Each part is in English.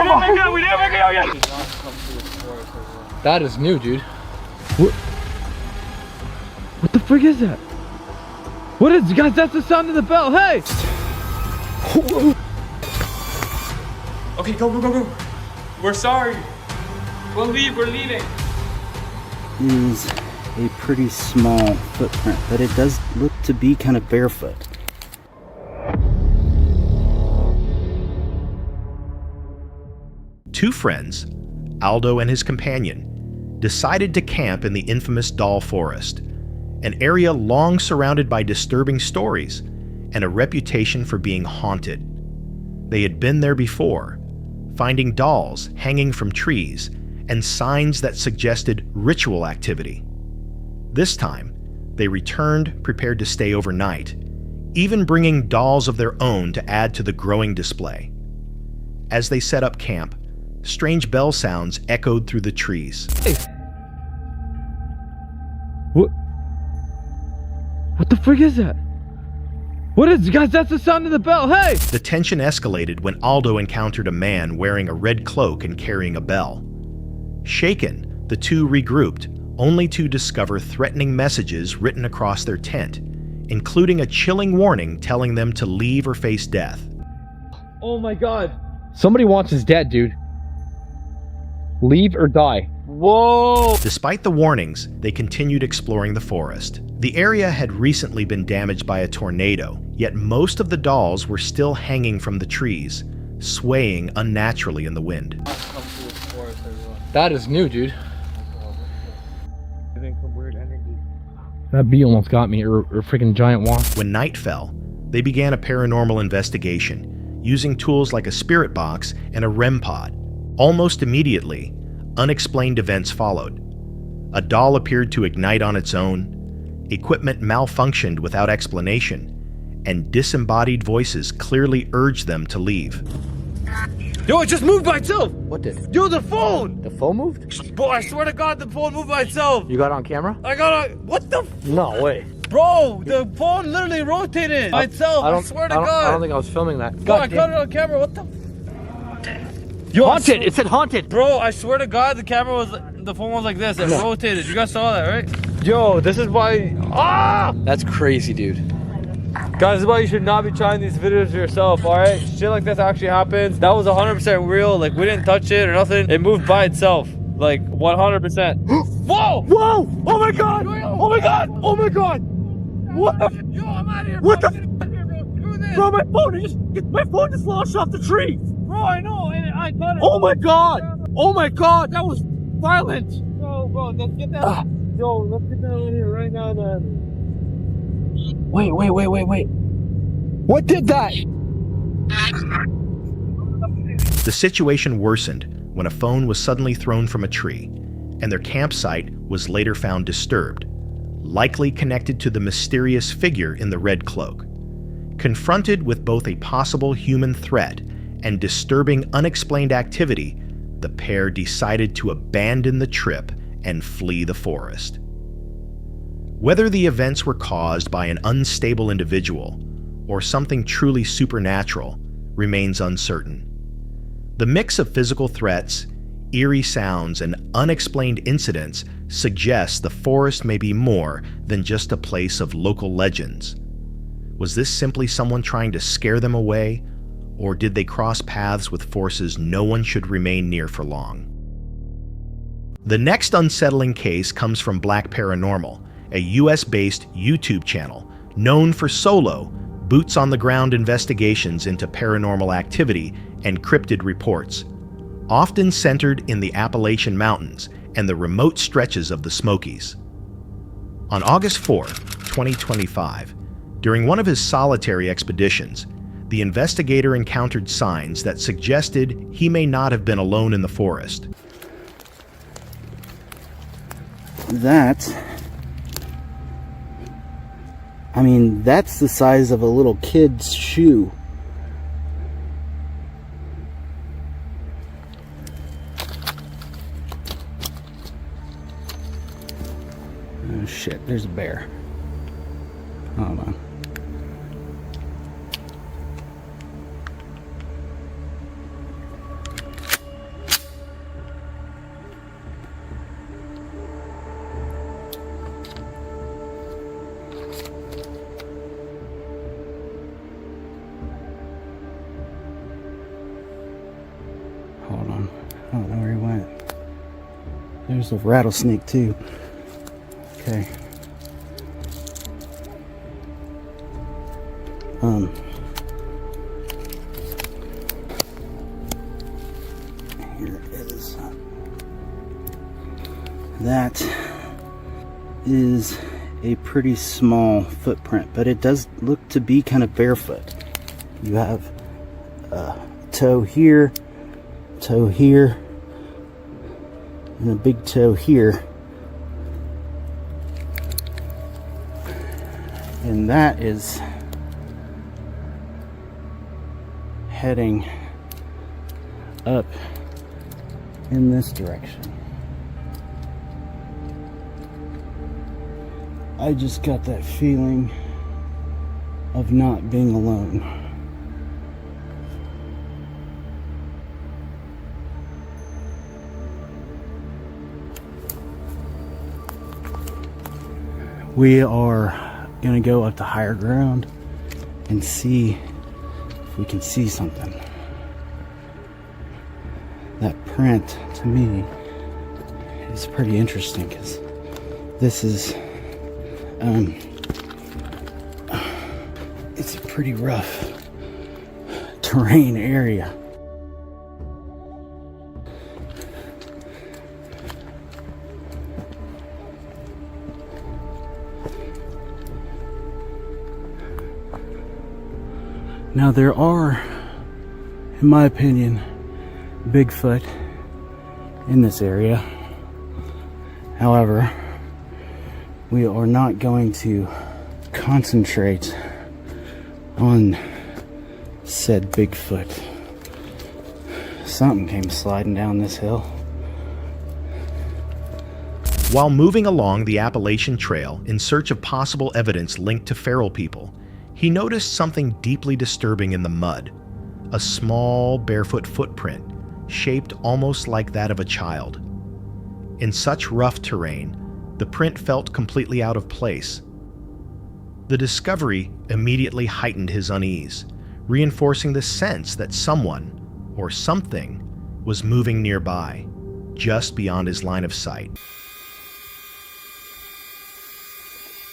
didn't make it out. We didn't make it out yet. That is new, dude. What the frick is that? What is, guys? That's the sound of the bell. Hey! Okay, go. We're sorry. We'll leave. We're leaving. Is a pretty small footprint, but it does look to be kind of barefoot. Two friends, Aldo and his companion, decided to camp in the infamous Doll Forest, an area long surrounded by disturbing stories and a reputation for being haunted. They had been there before, finding dolls hanging from trees and signs that suggested ritual activity. This time, they returned prepared to stay overnight, even bringing dolls of their own to add to the growing display. As they set up camp, strange bell sounds echoed through the trees. Hey. What the frick is that? What is, guys? That's the sound of the bell. Hey! The tension escalated when Aldo encountered a man wearing a red cloak and carrying a bell. Shaken, the two regrouped, only to discover threatening messages written across their tent, including a chilling warning telling them to leave or face death. Oh my god. Somebody wants us dead, dude. Leave or die. Whoa! Despite the warnings, they continued exploring the forest. The area had recently been damaged by a tornado, yet most of the dolls were still hanging from the trees, swaying unnaturally in the wind. That is new, dude. That bee almost got me, or a freaking giant wasp. When night fell, they began a paranormal investigation, using tools like a spirit box and a REM pod. Almost immediately, unexplained events followed. A doll appeared to ignite on its own, equipment malfunctioned without explanation, and disembodied voices clearly urged them to leave. Yo, it just moved by itself! What did? Yo, the phone! The phone moved? Bro, I swear to God, the phone moved by itself! You got it on camera? I got a... What the... No way. Bro, the phone literally rotated by itself, I swear to God! I don't think I was filming that. Bro, I caught it on camera, what the... Yo, haunted! It said haunted! Bro, I swear to God, the phone was like this, it rotated. You guys saw that, right? Yo, this is why... Ah! That's crazy, dude. Guys, this is why you should not be trying these videos yourself, alright? Shit like this actually happens. That was 100% real. Like, we didn't touch it or nothing. It moved by itself. Like, 100%. Whoa! Whoa! Oh my God! Oh my God! Oh my God! What the? Yo, I'm out of here, what the? Bro, my phone just launched off the tree. Bro, I know, and I got it. Oh my God! Oh my God! That was violent. Bro, let's get that. Yo, let's get that in here right now, man. Wait. What did that? The situation worsened when a phone was suddenly thrown from a tree, and their campsite was later found disturbed, likely connected to the mysterious figure in the red cloak. Confronted with both a possible human threat and disturbing unexplained activity, the pair decided to abandon the trip and flee the forest. Whether the events were caused by an unstable individual or something truly supernatural remains uncertain. The mix of physical threats, eerie sounds, and unexplained incidents suggests the forest may be more than just a place of local legends. Was this simply someone trying to scare them away, or did they cross paths with forces no one should remain near for long? The next unsettling case comes from Black Paranormal, a US-based YouTube channel known for solo, boots-on-the-ground investigations into paranormal activity and cryptid reports, often centered in the Appalachian Mountains and the remote stretches of the Smokies. On August 4, 2025, during one of his solitary expeditions, the investigator encountered signs that suggested he may not have been alone in the forest. That's the size of a little kid's shoe. Oh shit, there's a bear. Hold on. Hold on. I don't know where he went. There's a rattlesnake too. Okay. Here it is. That is a pretty small footprint, but it does look to be kind of barefoot. You have a toe here, and a big toe here. And that is heading up in this direction. I just got that feeling of not being alone. We are gonna go up to higher ground and see if we can see something. That print to me is pretty interesting because this is it's a pretty rough terrain area. Now there are, in my opinion, Bigfoot in this area. However, we are not going to concentrate on said Bigfoot. Something came sliding down this hill. While moving along the Appalachian Trail in search of possible evidence linked to feral people, he noticed something deeply disturbing in the mud. A small, barefoot footprint, shaped almost like that of a child. In such rough terrain, the print felt completely out of place. The discovery immediately heightened his unease, reinforcing the sense that someone, or something, was moving nearby, just beyond his line of sight.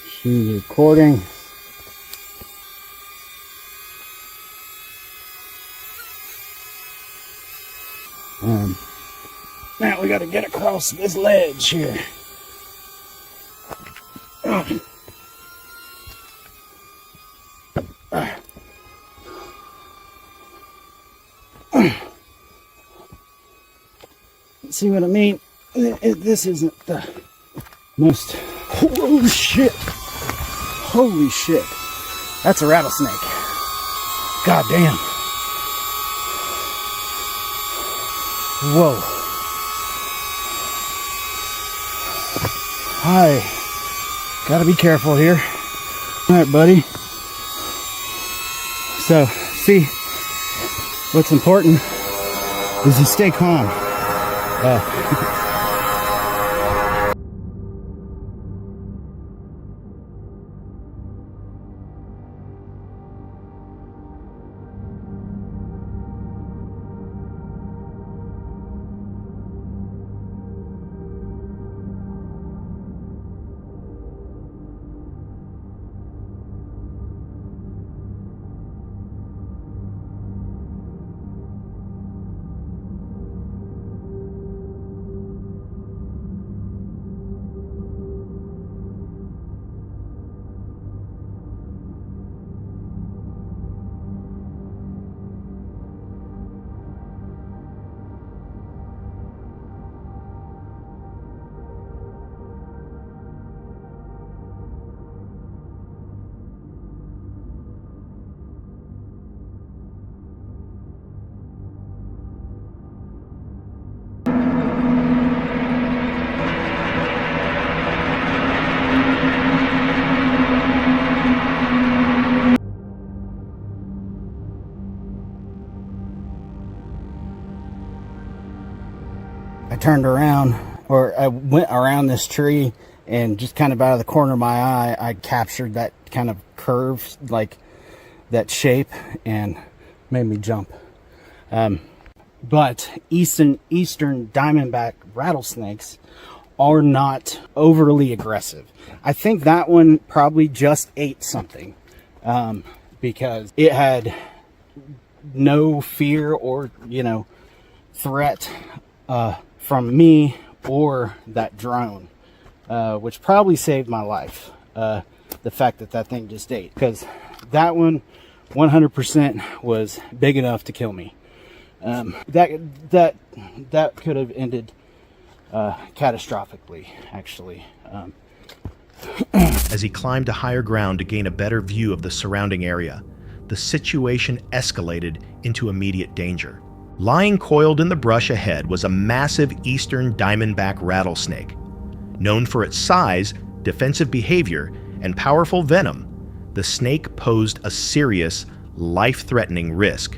She's recording. Now we gotta get across this ledge here. See what I mean? This isn't the most... Oh shit! Holy shit! That's a rattlesnake. God damn. Whoa. Hi. Gotta be careful here. Alright, buddy. So, see, what's important is you stay calm. I turned around, or I went around this tree, and just kind of out of the corner of my eye, I captured that kind of curve, like that shape, and made me jump. But eastern diamondback rattlesnakes are not overly aggressive. I think that one probably just ate something, because it had no fear or, threat from me or that drone, which probably saved my life. The fact that thing just ate, because that one 100% was big enough to kill me. That could have ended catastrophically, actually. As he climbed to higher ground to gain a better view of the surrounding area, the situation escalated into immediate danger. Lying coiled in the brush ahead was a massive eastern diamondback rattlesnake. Known for its size, defensive behavior, and powerful venom, the snake posed a serious, life-threatening risk.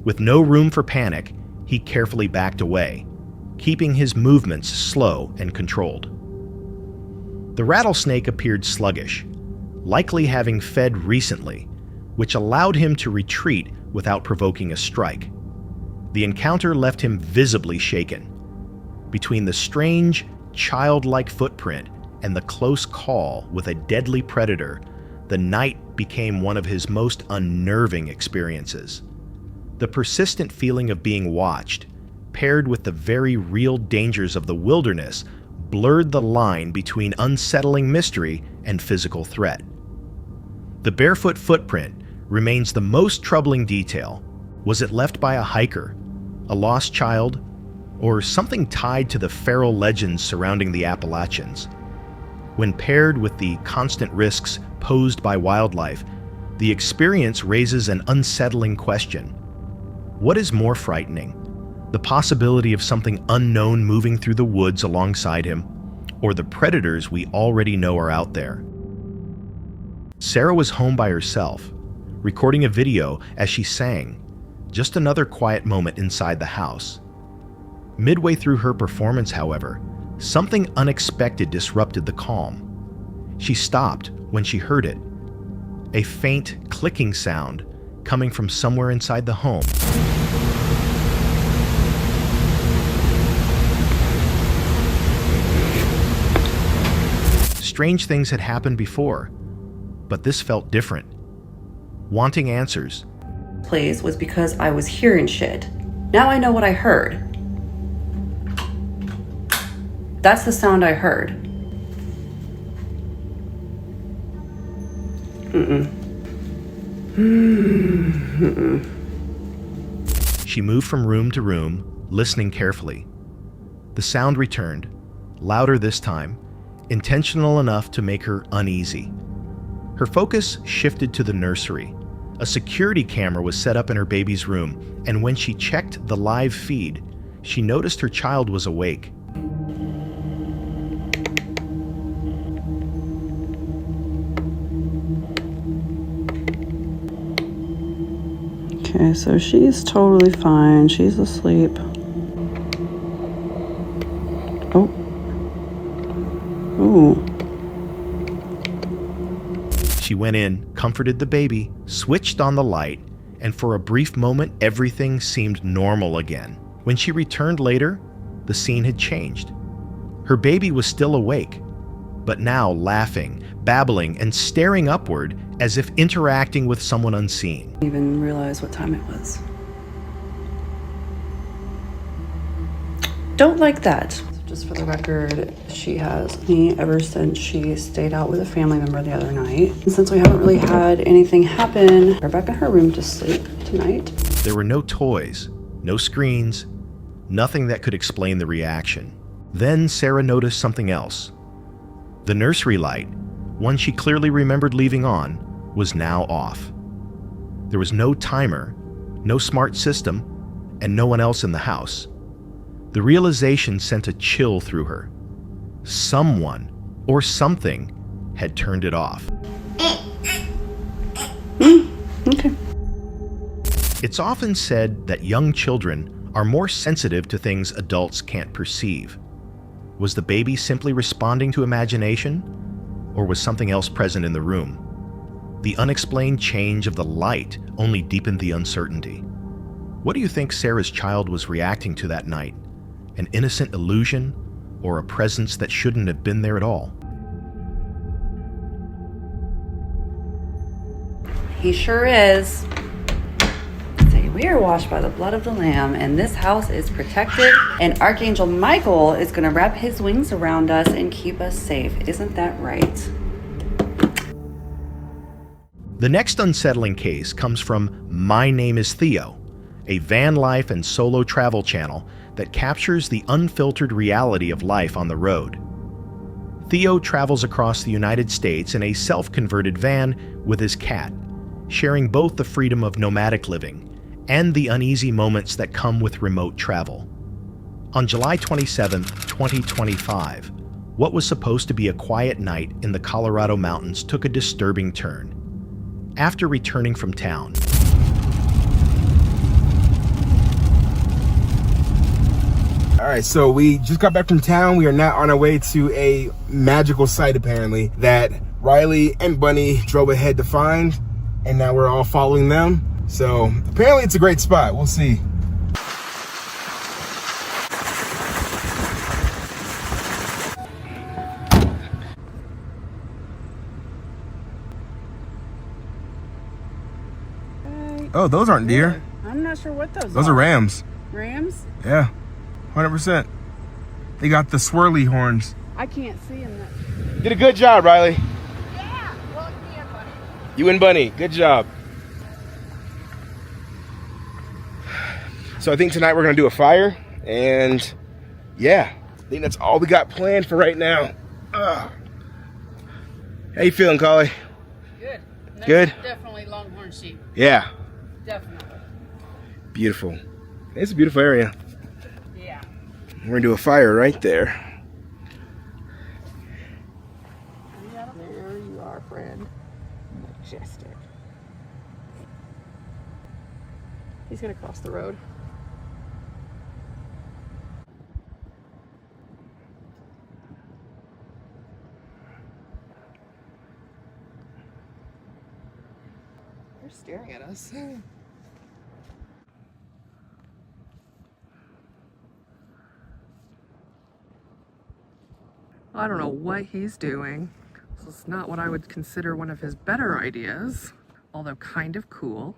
With no room for panic, he carefully backed away, keeping his movements slow and controlled. The rattlesnake appeared sluggish, likely having fed recently, which allowed him to retreat without provoking a strike. The encounter left him visibly shaken. Between the strange, childlike footprint and the close call with a deadly predator, the night became one of his most unnerving experiences. The persistent feeling of being watched, paired with the very real dangers of the wilderness, blurred the line between unsettling mystery and physical threat. The barefoot footprint remains the most troubling detail. Was it left by a hiker, a lost child, or something tied to the feral legends surrounding the Appalachians? When paired with the constant risks posed by wildlife, the experience raises an unsettling question. What is more frightening? The possibility of something unknown moving through the woods alongside him, or the predators we already know are out there? Sarah was home by herself, recording a video as she sang, just another quiet moment inside the house. Midway through her performance, however, something unexpected disrupted the calm. She stopped when she heard it, a faint clicking sound coming from somewhere inside the home. Strange things had happened before, but this felt different. Wanting answers, Plays was because I was hearing shit. Now I know what I heard. That's the sound I heard. She moved from room to room, listening carefully. The sound returned, louder this time, intentional enough to make her uneasy. Her focus shifted to the nursery. A security camera was set up in her baby's room, and when she checked the live feed, she noticed her child was awake. Okay, so she's totally fine. She's asleep. Oh. Ooh. She went in, comforted the baby, switched on the light, and for a brief moment everything seemed normal again. When she returned later, the scene had changed. Her baby was still awake, but now laughing, babbling, and staring upward as if interacting with someone unseen. Didn't even realize what time it was. Don't like that. Just for the record, she has me ever since she stayed out with a family member the other night. And since we haven't really had anything happen, we're back in her room to sleep tonight. There were no toys, no screens, nothing that could explain the reaction. Then Sarah noticed something else. The nursery light, one she clearly remembered leaving on, was now off. There was no timer, no smart system, and no one else in the house. The realization sent a chill through her. Someone or something had turned it off. Okay. It's often said that young children are more sensitive to things adults can't perceive. Was the baby simply responding to imagination, or was something else present in the room? The unexplained change of the light only deepened the uncertainty. What do you think Sarah's child was reacting to that night? An innocent illusion, or a presence that shouldn't have been there at all? He sure is. Say, we are washed by the blood of the Lamb, and this house is protected, and Archangel Michael is going to wrap his wings around us and keep us safe. Isn't that right? The next unsettling case comes from My Name is Theo, a van life and solo travel channel that captures the unfiltered reality of life on the road. Theo travels across the United States in a self-converted van with his cat, sharing both the freedom of nomadic living and the uneasy moments that come with remote travel. On July 27, 2025, what was supposed to be a quiet night in the Colorado mountains took a disturbing turn. After returning from town, all right, so we just got back from town. We are now on our way to a magical site, apparently, that Riley and Bunny drove ahead to find, and now we're all following them. So apparently it's a great spot. We'll see. Oh, those aren't deer. I'm not sure what those are. Those are rams. Rams? Yeah, 100%. They got the swirly horns. I can't see them. Did a good job, Riley. Yeah, well, me and Bunny. You and Bunny, good job. So I think tonight we're gonna do a fire, and yeah, I think that's all we got planned for right now. How you feeling, Collie? Good. Good? Definitely longhorn sheep. Yeah. Definitely. Beautiful. It's a beautiful area. Yeah. We're gonna do a fire right there. There you are, friend. Majestic. He's gonna cross the road. They're staring at us. I don't know what he's doing. This is not what I would consider one of his better ideas, although kind of cool.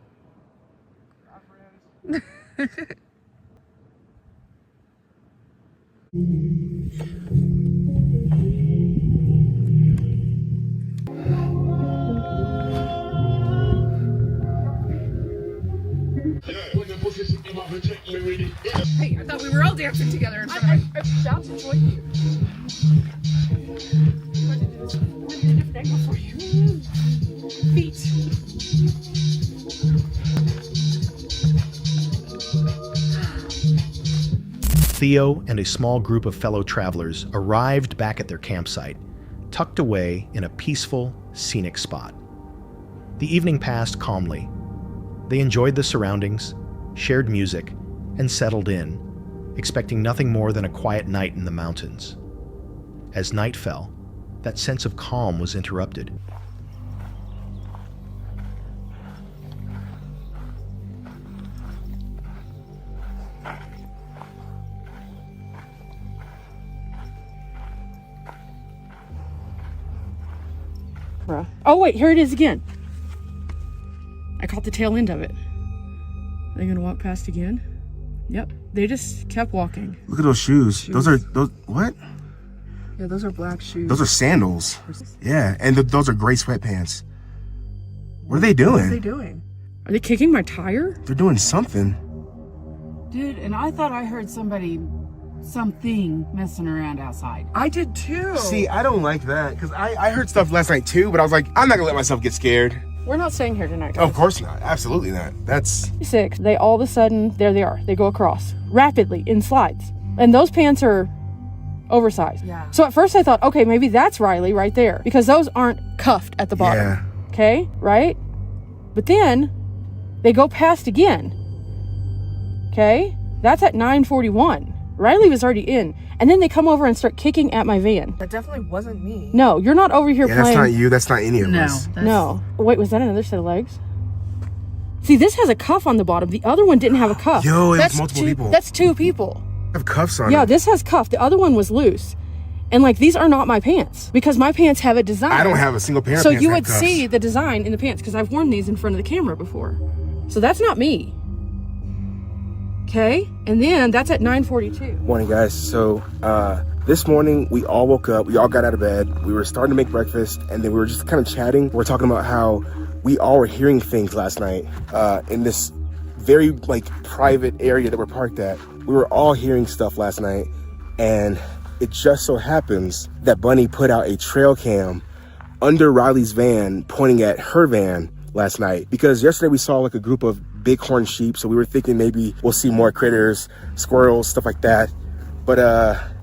Hey, I thought we were all dancing together in front of me. I shouted for you. I'm going to do this. I'm going to do a different angle for you. Feet. Theo and a small group of fellow travelers arrived back at their campsite, tucked away in a peaceful, scenic spot. The evening passed calmly. They enjoyed the surroundings, shared music, and settled in, expecting nothing more than a quiet night in the mountains. As night fell, that sense of calm was interrupted. Oh wait, here it is again. I caught the tail end of it. Are they gonna walk past again? Yep, they just kept walking. Look at those shoes. Those are what? Yeah, those are black shoes. Those are sandals. Yeah, and those are gray sweatpants. What are they doing? What are they doing? Are they kicking my tire? They're doing something. Dude, and I thought I heard something messing around outside. I did too. See, I don't like that, because I heard stuff last night too, but I was like, I'm not gonna let myself get scared. We're not staying here tonight, guys. Of course not. Absolutely not. That's... 6, they all of a sudden, there they are. They go across rapidly in slides. And those pants are oversized. Yeah. So at first I thought, okay, maybe that's Riley right there, because those aren't cuffed at the bottom. Yeah. Okay, right? But then they go past again. Okay? That's at 9:41. Riley was already in. And then they come over and start kicking at my van. That definitely wasn't me. No, you're not over here playing. That's not you. That's not any of us. No. Wait, was that another set of legs? See, this has a cuff on the bottom. The other one didn't have a cuff. Yo, it was That's multiple two, people. That's 2 people. I have cuffs on Yeah, it. this has cuff. The other one was loose. And like, these are not my pants because my pants have a design. I don't have a single pair of So pants you that would have cuffs. see the design in the pants because I've worn these in front of the camera before. So that's not me. Okay, and then that's at 9:42. Morning, guys. So this morning we all woke up, we all got out of bed, we were starting to make breakfast, and then we were just kind of chatting. We're talking about how we all were hearing things last night in this very like private area that we're parked at. We were all hearing stuff last night, and it just so happens that Bunny put out a trail cam under Riley's van pointing at her van last night, because yesterday we saw like a group of bighorn sheep, so we were thinking maybe we'll see more critters, squirrels, stuff like that. But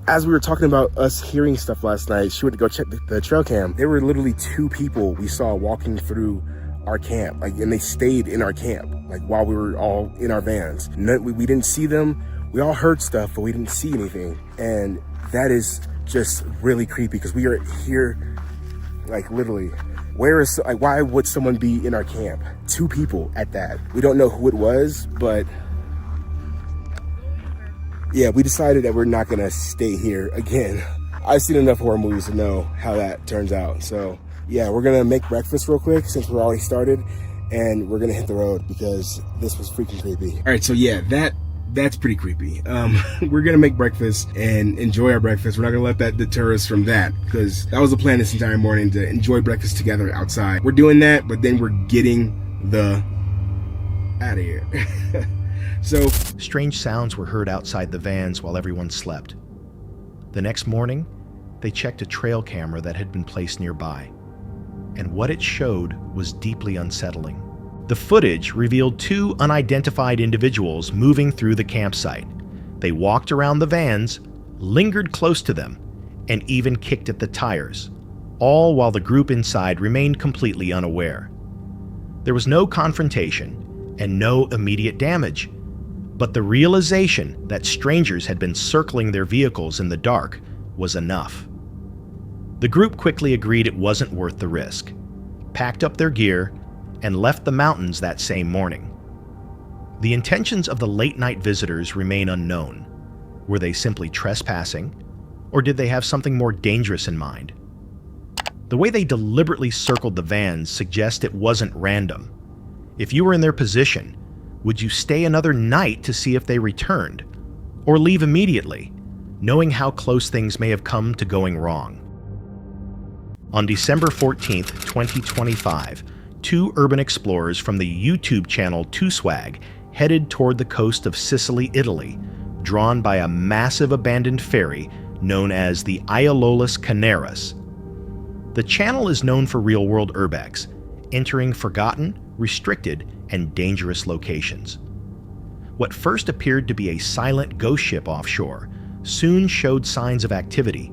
as we were talking about us hearing stuff last night, she went to go check the trail cam. There were literally 2 people we saw walking through our camp, like, and they stayed in our camp like while we were all in our vans. We didn't see them. We all heard stuff, but we didn't see anything, and that is just really creepy because we are here like literally. Why would someone be in our camp? 2 people at that. We don't know who it was, but yeah, we decided that we're not gonna stay here again. I've seen enough horror movies to know how that turns out. So yeah, we're gonna make breakfast real quick since we're already started, and we're gonna hit the road because this was freaking creepy. All right, so yeah, that's pretty creepy. We're gonna make breakfast and enjoy our breakfast. We're not gonna let that deter us from that, because that was the plan this entire morning, to enjoy breakfast together outside. We're doing that, but then we're getting the out of here. So Strange sounds were heard outside the vans while everyone slept. The next morning, they checked a trail camera that had been placed nearby, and what it showed was deeply unsettling. The footage revealed 2 unidentified individuals moving through the campsite. They walked around the vans, lingered close to them, and even kicked at the tires, all while the group inside remained completely unaware. There was no confrontation and no immediate damage, but the realization that strangers had been circling their vehicles in the dark was enough. The group quickly agreed it wasn't worth the risk, packed up their gear, and left the mountains that same morning. The intentions of the late-night visitors remain unknown. Were they simply trespassing, or did they have something more dangerous in mind? The way they deliberately circled the vans suggests it wasn't random. If you were in their position, would you stay another night to see if they returned, or leave immediately, knowing how close things may have come to going wrong? On December 14th, 2025, 2 urban explorers from the YouTube channel 2Swag headed toward the coast of Sicily, Italy, drawn by a massive abandoned ferry known as the Iololus Canaris. The channel is known for real-world urbex, entering forgotten, restricted, and dangerous locations. What first appeared to be a silent ghost ship offshore soon showed signs of activity,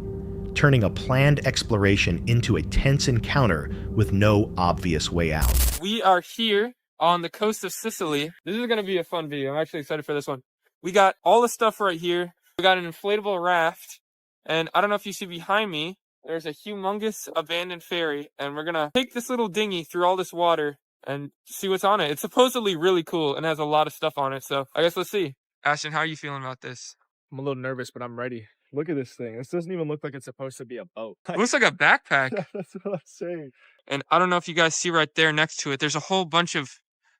turning a planned exploration into a tense encounter with no obvious way out. We are here on the coast of Sicily. This is going to be a fun video. I'm actually excited for this one. We got all the stuff right here. We got an inflatable raft. And I don't know if you see behind me, there's a humongous abandoned ferry. And we're going to take this little dinghy through all this water and see what's on it. It's supposedly really cool and has a lot of stuff on it. So I guess let's see. Ashton, how are you feeling about this? I'm a little nervous, but I'm ready. Look at this thing. This doesn't even look like it's supposed to be a boat. It looks like a backpack. That's what I'm saying. And I don't know if you guys see right there next to it, there's a whole bunch of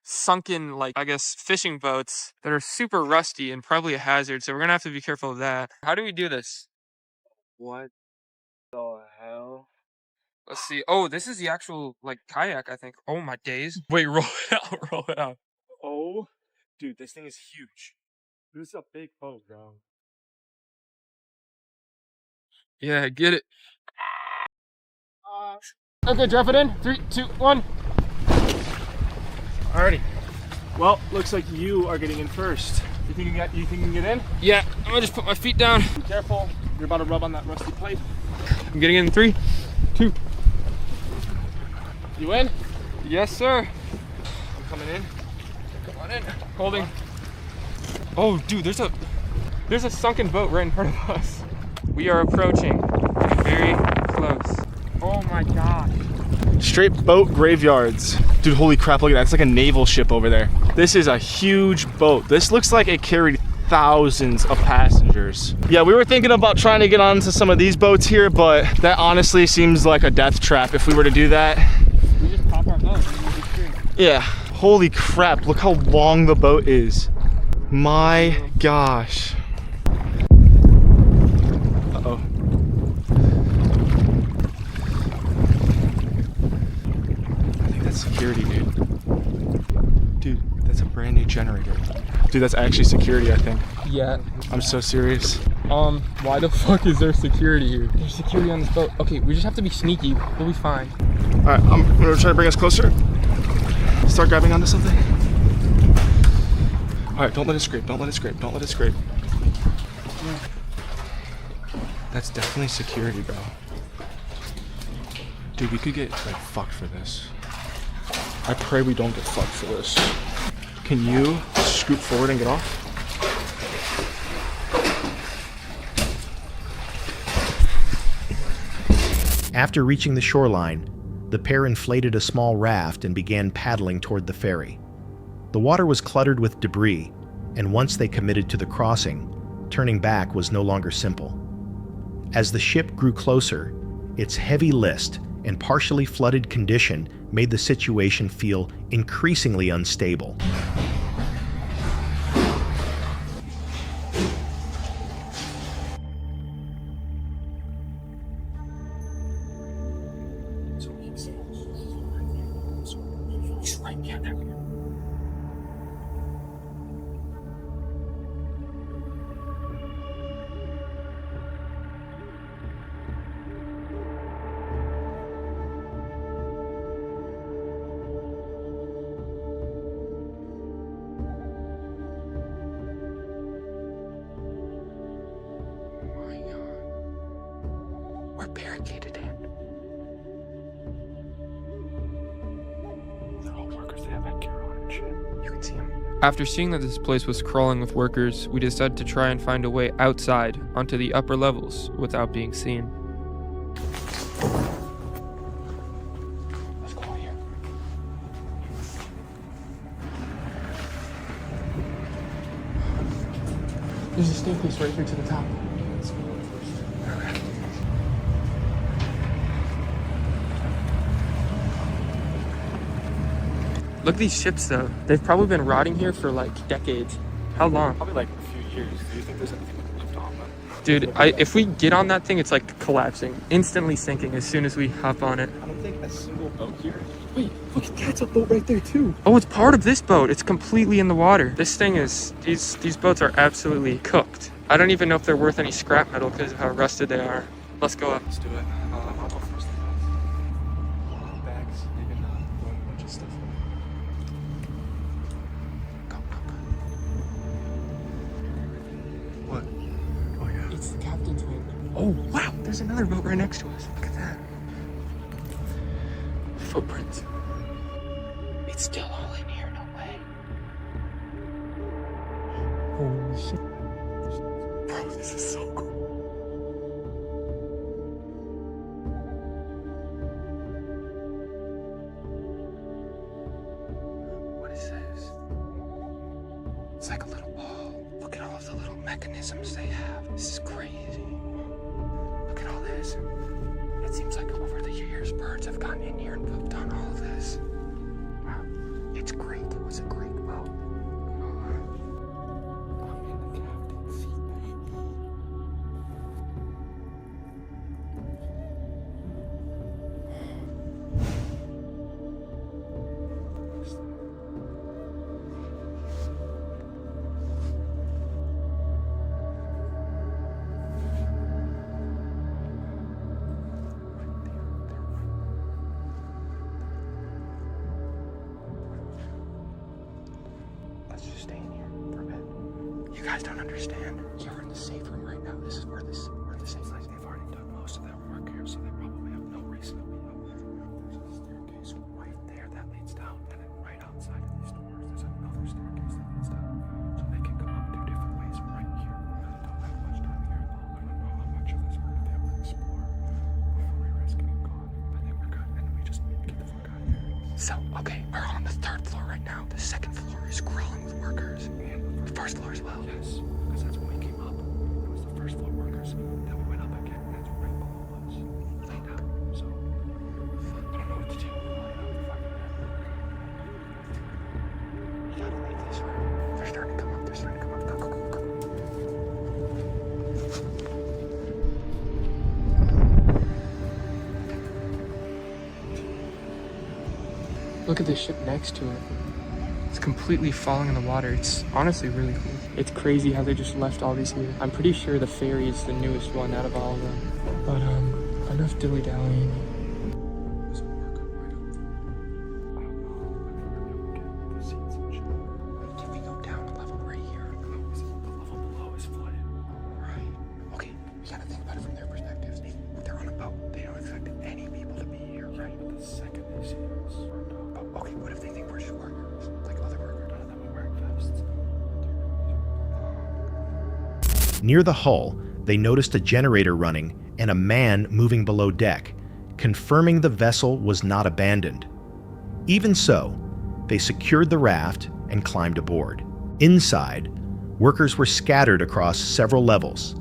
sunken, like, I guess, fishing boats that are super rusty and probably a hazard. So we're going to have to be careful of that. How do we do this? What the hell? Let's see. Oh, this is the actual, like, kayak, I think. Oh, my days. Wait, roll it out. Roll it out. Oh, dude, this thing is huge. This is a big boat, bro. Yeah, get it. Okay, drop it in. 3, 2, 1. Alrighty. Well, looks like you are getting in first. You think you can get in? Yeah, I'm going to just put my feet down. Be careful. You're about to rub on that rusty plate. I'm getting in 3, 2. You in? Yes, sir. I'm coming in. Come on in. Holding. Oh, dude, there's a sunken boat right in front of us. We are approaching very close. Oh my gosh. Straight boat graveyards. Dude, holy crap, look at that. It's like a naval ship over there. This is a huge boat. This looks like it carried thousands of passengers. Yeah, we were thinking about trying to get onto some of these boats here, but that honestly seems like a death trap if we were to do that. We just pop our boat and we'll be straight. Yeah, holy crap, look how long the boat is. My gosh. Uh-oh. I think that's security, dude. Dude, that's a brand new generator. Dude, that's actually security, I think. Yeah. I'm so serious. Why the fuck is there security here? There's security on this boat. Okay, we just have to be sneaky. We'll be fine. All right, I'm gonna try to bring us closer. Start grabbing onto something. All right, don't let it scrape, don't let it scrape, don't let it scrape. That's definitely security, bro. Dude, we could get like fucked for this. I pray we don't get fucked for this. Can you scoot forward and get off? After reaching the shoreline, the pair inflated a small raft and began paddling toward the ferry. The water was cluttered with debris, and once they committed to the crossing, turning back was no longer simple. As the ship grew closer, its heavy list and partially flooded condition made the situation feel increasingly unstable. We're barricaded in. They're all workers, they have headgear on and shit. You can see them. After seeing that this place was crawling with workers, we decided to try and find a way outside onto the upper levels without being seen. Let's go out here. There's a staircase right here to the top. Let's go first. Look at these ships though. They've probably been rotting here for like decades. How long? Probably like a few years. Do you think there's anything left on them? Dude, if we get on that thing, it's like collapsing. Instantly sinking as soon as we hop on it. I don't think a single boat here. Wait, look, that's a boat right there too. Oh, it's part of this boat. It's completely in the water. This thing is, these boats are absolutely cooked. I don't even know if they're worth any scrap metal because of how rusted they are. Let's go up. Let's do it. I'll go first. Bags, maybe not. A bunch of stuff. Go, go, go. What? Oh yeah. It's the captain's wing. Oh, wow. There's another boat right next to us. Look at that. Footprints. It's still all in here. No way. Holy shit. Bro, this is so cool. What is this? It's like a little ball. Look at all of the little mechanisms they have. This is crazy. Look at all this. It seems like over the years, birds have gotten in here and pooped on all of this. Wow. It's great. It was a great boat. I'm in the captain's seat. Let's just stay in here for a bit. You guys don't understand. You're in the safe room right now. This is where we're in the safe room. They've already done most of their work here, so they probably have no reason to be up. There's a staircase right there that leads down, and then right outside of these doors, there's another staircase that leads down. So they can come up two different ways right here. We really don't have much time here, though. I don't know how much of this we're gonna be able to explore before we risk getting caught. I think we're good, and we just need to get the fuck out of here. So, okay, we're on the 3rd floor right now. The 2nd floor is crawling with workers. And the first floor as well. Yes, because that's when we came up. It was the first floor workers. Then we went up again. That's right below us. Laid down. So, I don't know what to do. You gotta leave this room. They're starting to come up. They're starting to come up. Go, go, go, go. Look at the ship next to it. It's completely falling in the water. It's honestly really cool. It's crazy how they just left all these here. I'm pretty sure the ferry is the newest one out of all of them. But enough dilly-dallying. There's a worker right up there. Get the seats and shit. If we go down a level right here, the level below is flooded. Right. Okay, we gotta think about it from their perspective. They're on a boat. They don't expect any people to be here, right? But the second they see us, okay, what if they think we're just workers? Like other workers, none of them are wearing vests. Near the hull, they noticed a generator running and a man moving below deck, confirming the vessel was not abandoned. Even so, they secured the raft and climbed aboard. Inside, workers were scattered across several levels,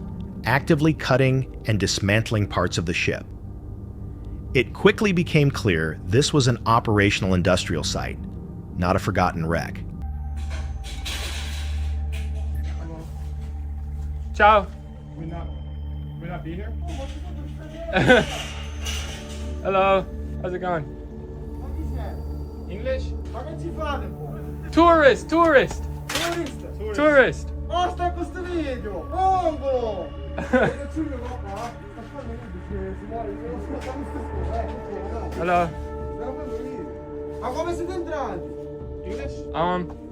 actively cutting and dismantling parts of the ship. It quickly became clear this was an operational industrial site, not a forgotten wreck. Ciao. We not be here? Hello. How's it going? What is that? English? Vad är till världen på? Tourist. Tourist. Tourist. Stackars video! Bongo! Hello. Han kommer sitta entrando. English?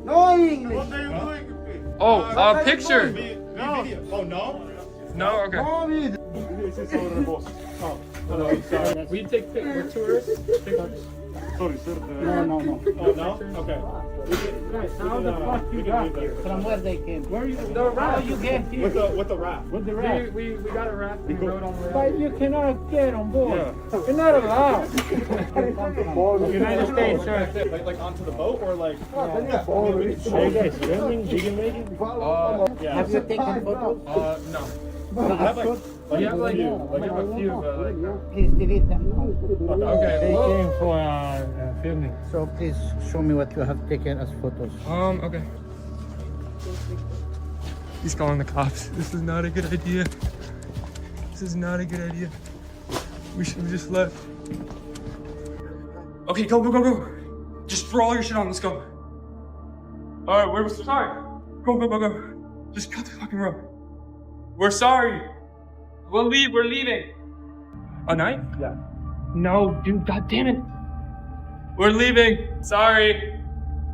No English. What are you doing? Oh, picture. No. Oh, no? No, okay. No video. We take pictures. We're tourists. Sorry, sir. No. Oh, no? Okay. How the fuck you got here? From where they came? Where you? The raft. You get here? With the raft. With the raft. We got a raft. We rode on the raft. But you cannot get on board. Yeah. You're not allowed. United States, sir. Like onto the boat or like? Are you guys filming? Vegan? Yeah. Have you taken photos? No. I have like You have like a few, but like. Please delete them. Okay. They Well, came for filming. So please show me what you have taken as photos. okay. He's calling the cops. This is not a good idea. This is not a good idea. We should have just left. Okay, go. Just throw all your shit on. Let's go. Alright, we're sorry. Go. Just cut the fucking rope. We're sorry. We'll leave. We're leaving. A knife? Yeah. No, dude. God damn it. We're leaving. Sorry.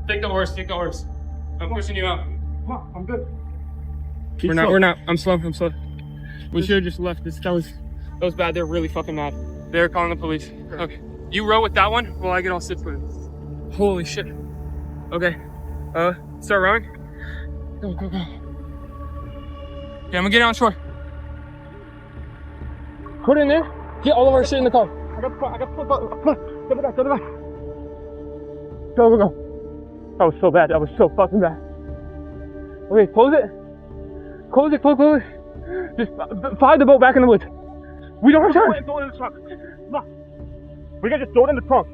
Take the horse. I'm pushing you out. Oh, I'm good. We're not. I'm slow. We should have just left. That was bad. They're really fucking mad. They're calling the police. Okay. You row with that one while I get all sit footed. Holy shit. Okay. Start rowing. Go. Okay, I'm gonna get on shore. Put it in there. Get all of our shit in the car. I got flip up. Go back. Go. That was so bad. That was so fucking bad. Okay, close it. Just fly the boat back in the woods. We don't have time. Throw it in the trunk. We can just throw it in the trunk.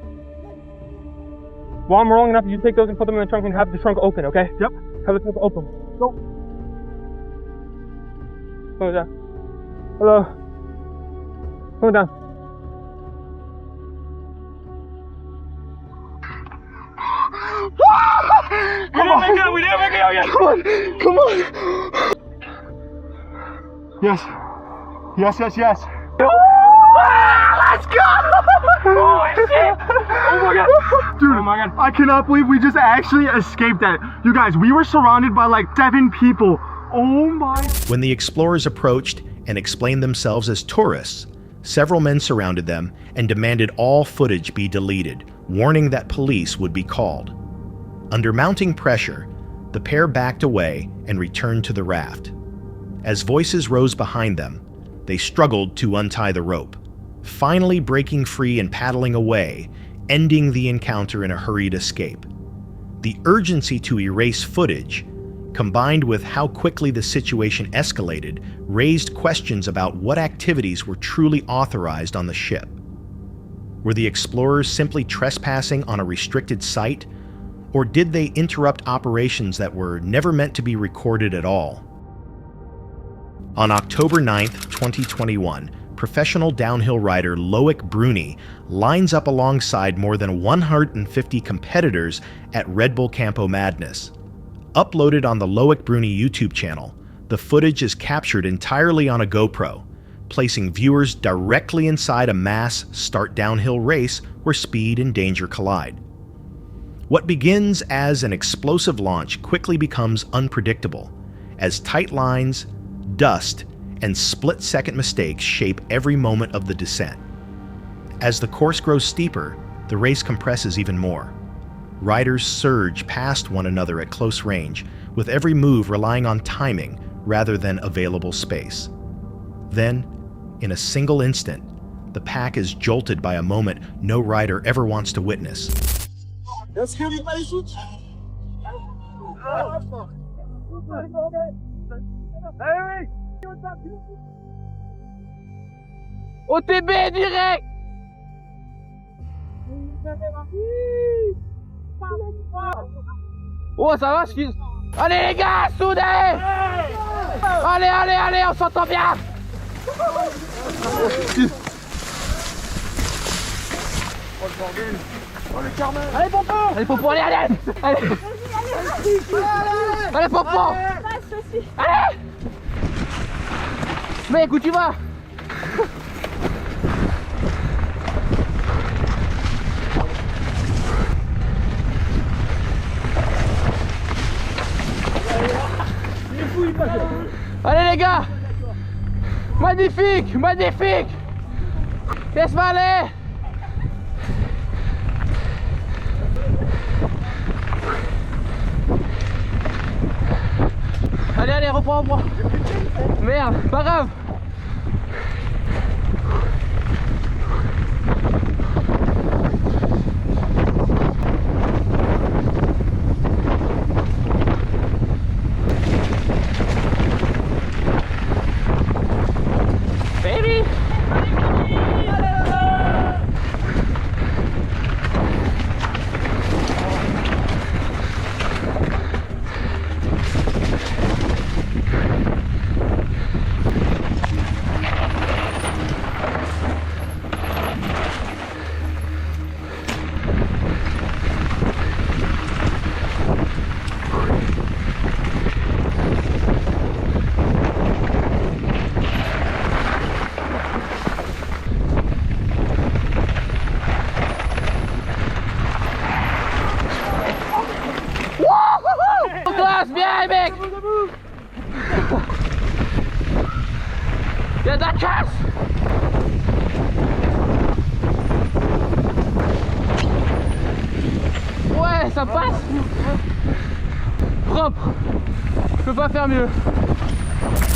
While I'm rolling up, you take those and put them in the trunk and have the trunk open, okay? Yep. Have the trunk open. Go. Come down. Hello. Come down. We didn't make it out yet. Come on. Yes. Let's go! Holy shit! Oh my god! Dude, oh my god. I cannot believe we just actually escaped that. You guys, we were surrounded by like 7 people. Oh my. When the explorers approached and explained themselves as tourists, several men surrounded them and demanded all footage be deleted, warning that police would be called. Under mounting pressure, the pair backed away and returned to the raft. As voices rose behind them, they struggled to untie the rope, finally breaking free and paddling away, ending the encounter in a hurried escape. The urgency to erase footage, combined with how quickly the situation escalated, raised questions about what activities were truly authorized on the ship. Were the explorers simply trespassing on a restricted site, or did they interrupt operations that were never meant to be recorded at all? On October 9th, 2021, professional downhill rider Loic Bruni lines up alongside more than 150 competitors at Red Bull Campo Madness. Uploaded on the Loic Bruni YouTube channel, the footage is captured entirely on a GoPro, placing viewers directly inside a mass start downhill race where speed and danger collide. What begins as an explosive launch quickly becomes unpredictable, as tight lines, dust, and split-second mistakes shape every moment of the descent. As the course grows steeper, the race compresses even more. Riders surge past one another at close range, with every move relying on timing rather than available space. Then, in a single instant, the pack is jolted by a moment no rider ever wants to witness. OTB direct! Oh, ça va, excuse. Allez les gars, soudez! Allez, allez, allez, on s'entend bien! Allez, Pompon! Allez, Pompon, allez, allez! Allez! Allez, Pompon! Allez! Mec, où tu vas? Allez les gars! Magnifique! Magnifique! Laisse-moi aller! Allez, allez, reprends. Merde, pas grave! Bien mec! Y'a de la casse! Ouais, ça passe! Propre! Je peux pas faire mieux.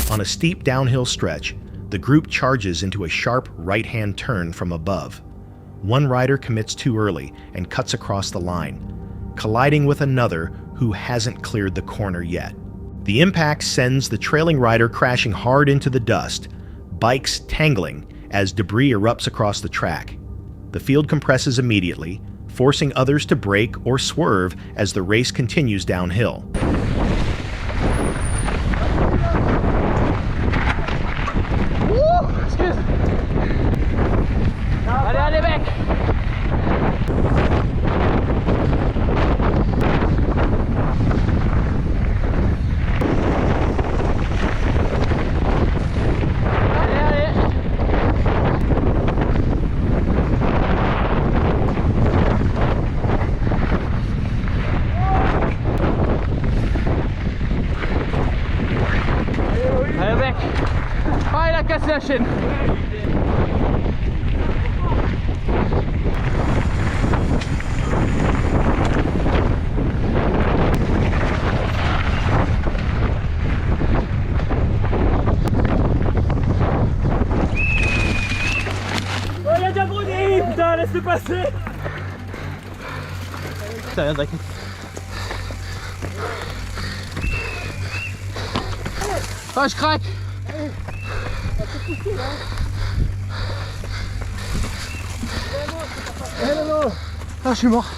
On a steep downhill stretch, the group charges into a sharp right-hand turn from above. One rider commits too early and cuts across the line, colliding with another who hasn't cleared the corner yet. The impact sends the trailing rider crashing hard into the dust, bikes tangling as debris erupts across the track. The field compresses immediately, forcing others to brake or swerve as the race continues downhill. Excuse. Allez, allez mec! Ah, il a cassé la chaîne. Oh, il a déjà brûlé! Putain, laisse-le passer! Putain, Ah, je craque. Ah, je suis mort.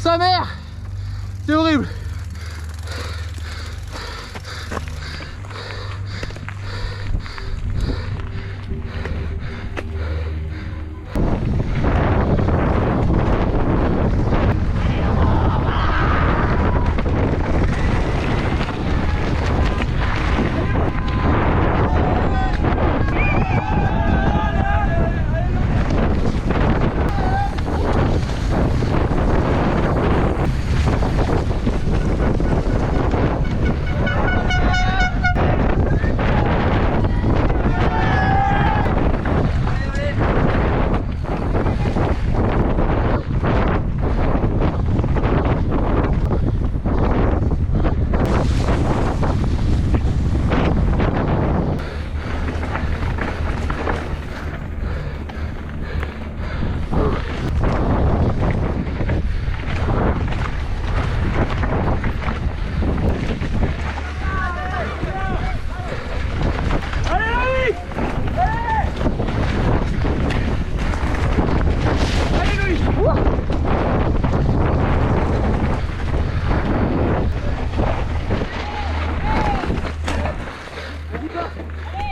Sa mère! C'est horrible!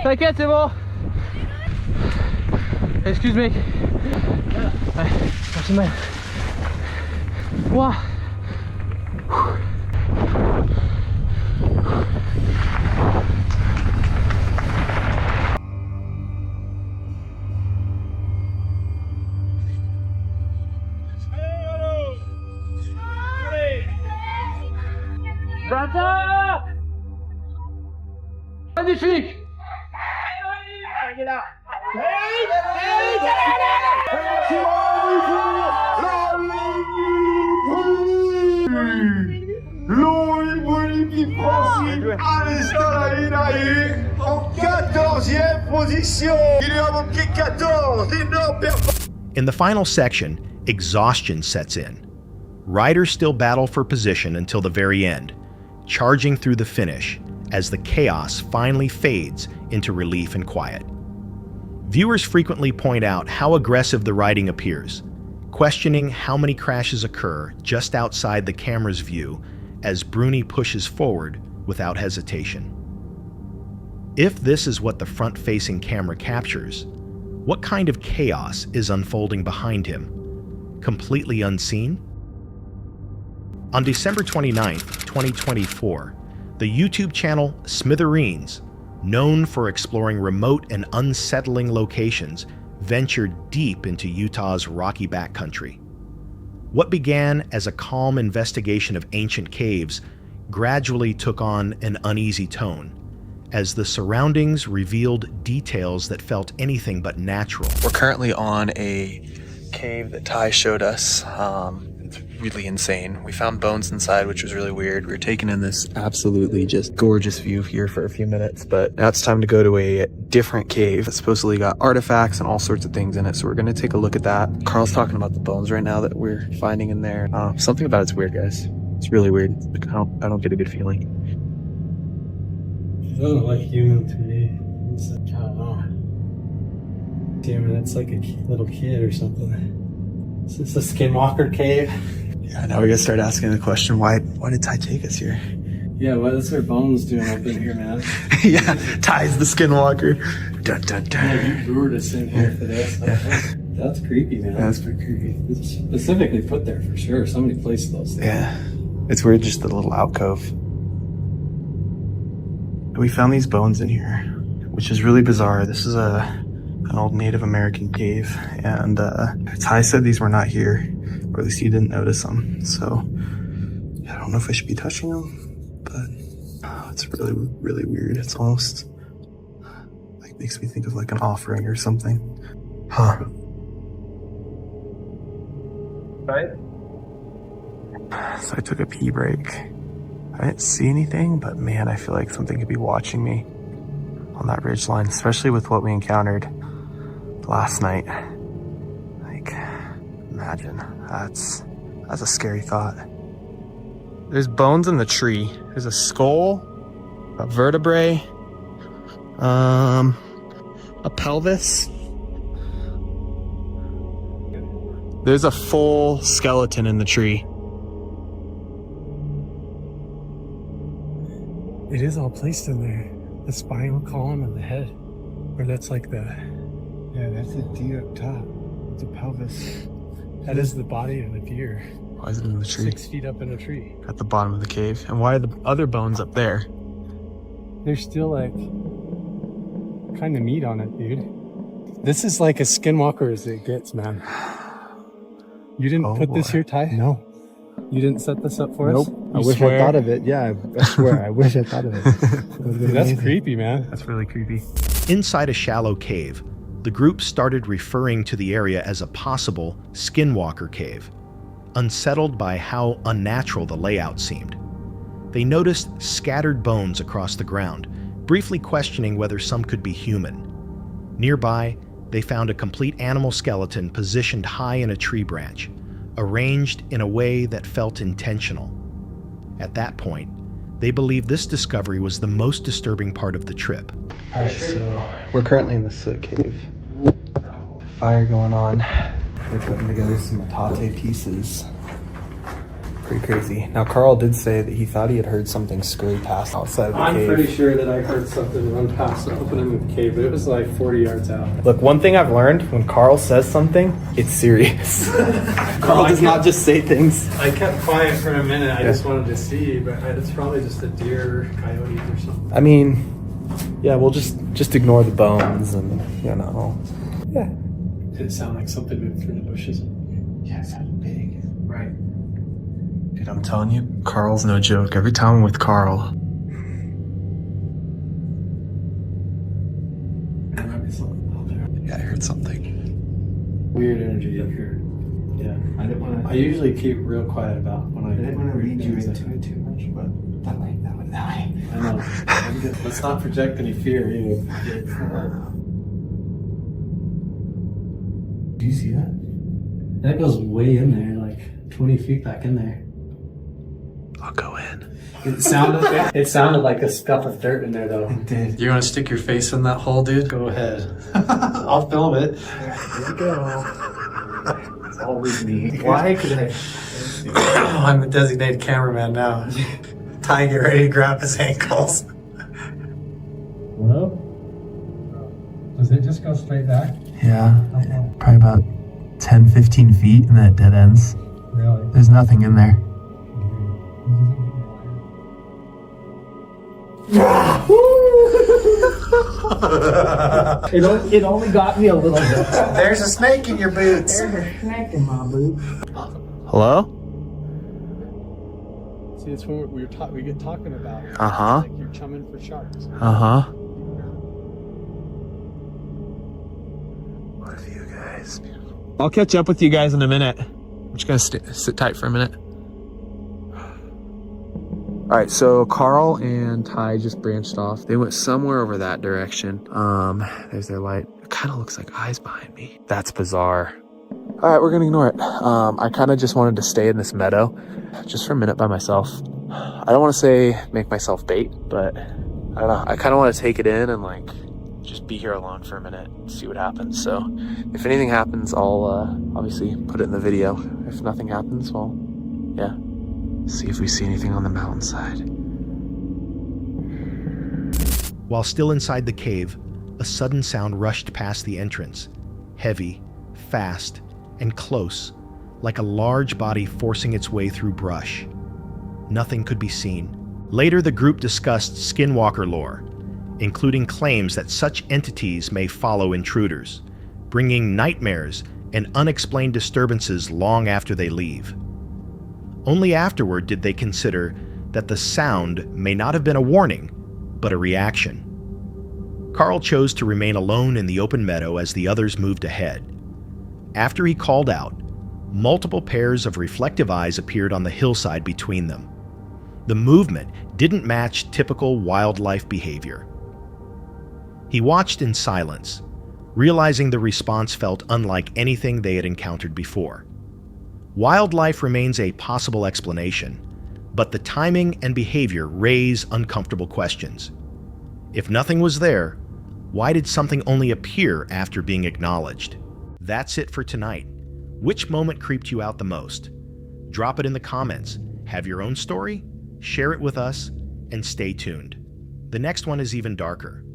T'inquiète, c'est bon. Excuse mec. Ouais, merci mal. Ouah. Magnifique. En 14e position. Il lui a manqué 14. Énorme performance. In the final section, exhaustion sets in. Riders still battle for position until the very end, charging through the finish as the chaos finally fades into relief and quiet. Viewers frequently point out how aggressive the riding appears, questioning how many crashes occur just outside the camera's view as Bruni pushes forward without hesitation. If this is what the front-facing camera captures, what kind of chaos is unfolding behind him? Completely unseen? On December 29th, 2024, the YouTube channel Smithereens, known for exploring remote and unsettling locations, ventured deep into Utah's rocky backcountry. What began as a calm investigation of ancient caves gradually took on an uneasy tone, as the surroundings revealed details that felt anything but natural. We're currently on a cave that Ty showed us. It's really insane. We found bones inside, which was really weird. We were taking in this absolutely just gorgeous view here for a few minutes, but now it's time to go to a different cave that supposedly got artifacts and all sorts of things in it. So we're going to take a look at that. Carl's talking about the bones right now that we're finding in there. Something about it's weird, guys. It's really weird. I don't get a good feeling. It doesn't look like human to me. It's like, I don't know. Damn it, it's like a little kid or something. Is this a skinwalker cave? Yeah, now we gotta start asking the question, why did Ty take us here? Yeah, what is their bones doing up in here, man? Yeah, Ty's the skinwalker. Dun, dun, dun. Yeah, you lured us in here for this. That's creepy, man. That's pretty creepy. It's specifically put there for sure. Somebody placed those things. Yeah, it's weird, just the little alcove. We found these bones in here, which is really bizarre. This is an old Native American cave, and Ty said these were not here, or at least he didn't notice them. So I don't know if I should be touching them, but it's really, really weird. It's almost like makes me think of like an offering or something. Huh. Right? So I took a pee break. I didn't see anything, but man, I feel like something could be watching me on that ridge line, especially with what we encountered. last night. Like, imagine, that's a scary thought. There's bones in the tree. There's a skull, a vertebrae, a pelvis. There's a full skeleton in the tree. It is all placed in there. The spinal column and the head. Or that's like the... Yeah, that's a deer up top. It's a pelvis. That is the body of a deer. Why is it in the tree? 6 feet up in a tree. At the bottom of the cave. And why are the other bones up there? There's still like kind of meat on it, dude. This is like as skinwalker as it gets, man. You didn't put this here, Ty? No. You didn't set this up for us? I wish I thought of it. Yeah, I swear, I wish I thought of it. Dude, that's creepy, man. That's really creepy. Inside a shallow cave, the group started referring to the area as a possible skinwalker cave, unsettled by how unnatural the layout seemed. They noticed scattered bones across the ground, briefly questioning whether some could be human. Nearby, they found a complete animal skeleton positioned high in a tree branch, arranged in a way that felt intentional. At that point, they believed this discovery was the most disturbing part of the trip. Alright, so we're currently in the soot cave. Fire going on. We're putting together some metate pieces. Pretty crazy. Now, Carl did say that he thought he had heard something scurry past outside of the cave. I'm pretty sure that I heard something run past the opening of the cave, but it was like 40 yards out. Look, one thing I've learned, when Carl says something, it's serious. Carl does not just say things. I kept quiet for a minute. I just wanted to see, but it's probably just a deer, coyote, or something. I mean, yeah, we'll just ignore the bones and, you know. Yeah. Did it sound like something moved through the bushes? Yeah, it sounded big. Right. Dude, I'm telling you, Carl's no joke. Every time I'm with Carl. There might be something out there. Yeah, I heard something. Weird energy up here. Yeah. I usually keep real quiet about when I didn't want to read you into it too much, but that way. I know. Let's not project any fear either. Do you see that? That goes way in there, like 20 feet back in there. I'll go in. It sounded like a scuff of dirt in there, though. It did. You want to stick your face in that hole, dude? Go ahead. I'll film it. Here we go. It's always me. Why could I? I'm the designated cameraman now. Ty, get ready to grab his ankles. Hello? Does it just go straight back? Yeah, probably about 10, 15 feet, and then it dead ends. Really? There's nothing in there. It only got me a little bit. There's a snake in your boots. There's a snake in my boots. Hello? See, it's when we get talking about. Uh-huh. Like you're chumming for sharks. Uh-huh. What are you guys? I'll catch up with you guys in a minute. I'm just gonna sit tight for a minute. All right, so Carl and Ty just branched off. They went somewhere over that direction. There's their light. It kind of looks like eyes behind me. That's bizarre. All right, we're gonna ignore it. I kind of just wanted to stay in this meadow just for a minute by myself. I don't want to say make myself bait, but I don't know. I kind of want to take it in and like just be here alone for a minute, see what happens. So if anything happens, I'll obviously put it in the video. If nothing happens, well, yeah. See if we see anything on the mountainside. While still inside the cave, a sudden sound rushed past the entrance. Heavy, fast, and close, like a large body forcing its way through brush. Nothing could be seen. Later, the group discussed skinwalker lore, including claims that such entities may follow intruders, bringing nightmares and unexplained disturbances long after they leave. Only afterward did they consider that the sound may not have been a warning, but a reaction. Carl chose to remain alone in the open meadow as the others moved ahead. After he called out, multiple pairs of reflective eyes appeared on the hillside between them. The movement didn't match typical wildlife behavior. He watched in silence, realizing the response felt unlike anything they had encountered before. Wildlife remains a possible explanation, but the timing and behavior raise uncomfortable questions. If nothing was there, why did something only appear after being acknowledged? That's it for tonight. Which moment creeped you out the most? Drop it in the comments. Have your own story? Share it with us, and stay tuned. The next one is even darker.